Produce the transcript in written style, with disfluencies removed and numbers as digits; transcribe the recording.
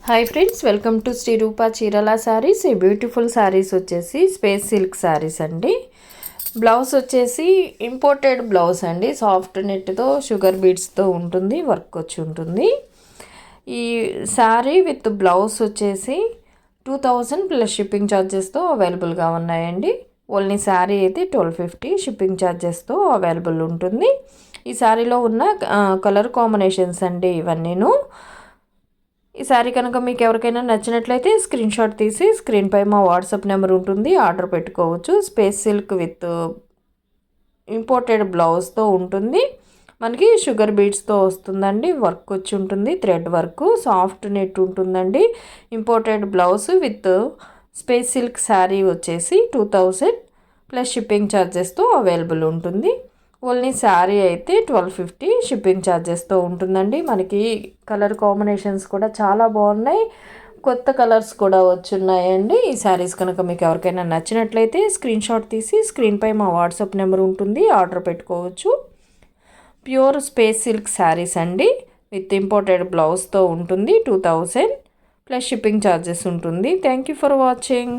Hi friends, welcome to Sri Rupa చీరల sarees. ఈ beautiful saris వచ్చేసి స్పేస్ సిల్క్ శారీస్ అండి. బ్లౌజ్ వచ్చేసి ఇంపోర్టెడ్ బ్లౌజ్ అండి. సాఫ్ట్ నెట్తో షుగర్ బీడ్స్తో ఉంటుంది, వర్క్ వచ్చి ఉంటుంది. ఈ శారీ విత్ బ్లౌజ్ వచ్చేసి 2000 ప్లస్ షిప్పింగ్ ఛార్జెస్తో అవైలబుల్గా ఉన్నాయండి. ఓన్లీ శారీ అయితే 1250 షిప్పింగ్ ఛార్జెస్తో అవైలబుల్ ఉంటుంది. ఈ శారీలో ఉన్న కలర్ కాంబినేషన్స్ అండి ఇవన్నీను. ఈ శారీ కనుక మీకు ఎవరికైనా నచ్చినట్లయితే స్క్రీన్ షాట్ తీసి స్క్రీన్పై మా వాట్సాప్ నెంబర్ ఉంటుంది, ఆర్డర్ పెట్టుకోవచ్చు. స్పేస్ సిల్క్ విత్ ఇంపోర్టెడ్ బ్లౌజ్తో ఉంటుంది. మనకి షుగర్ బీడ్స్తో వస్తుందండి, వర్క్ వచ్చి ఉంటుంది, థ్రెడ్ వర్క్, సాఫ్ట్ నెట్ ఉంటుందండి. Imported blouse with space silk sari వచ్చేసి 2000 ప్లస్ షిప్పింగ్ ఛార్జెస్తో అవైలబుల్ ఉంటుంది. ఓన్లీ శారీ అయితే 1250 షిప్పింగ్ ఛార్జెస్తో ఉంటుందండి. మనకి కలర్ కాంబినేషన్స్ కూడా చాలా బాగున్నాయి, కొత్త కలర్స్ కూడా వచ్చున్నాయండి. ఈ శారీస్ కనుక మీకు ఎవరికైనా నచ్చినట్లయితే స్క్రీన్ షాట్ తీసి స్క్రీన్పై మా వాట్సాప్ నెంబర్ ఉంటుంది, ఆర్డర్ పెట్టుకోవచ్చు. ప్యూర్ స్పేస్ సిల్క్ శారీస్ అండి, విత్ ఇంపోర్టెడ్ బ్లౌజ్తో ఉంటుంది. 2000 ప్లస్ షిప్పింగ్ ఛార్జెస్ ఉంటుంది. Thank you for watching.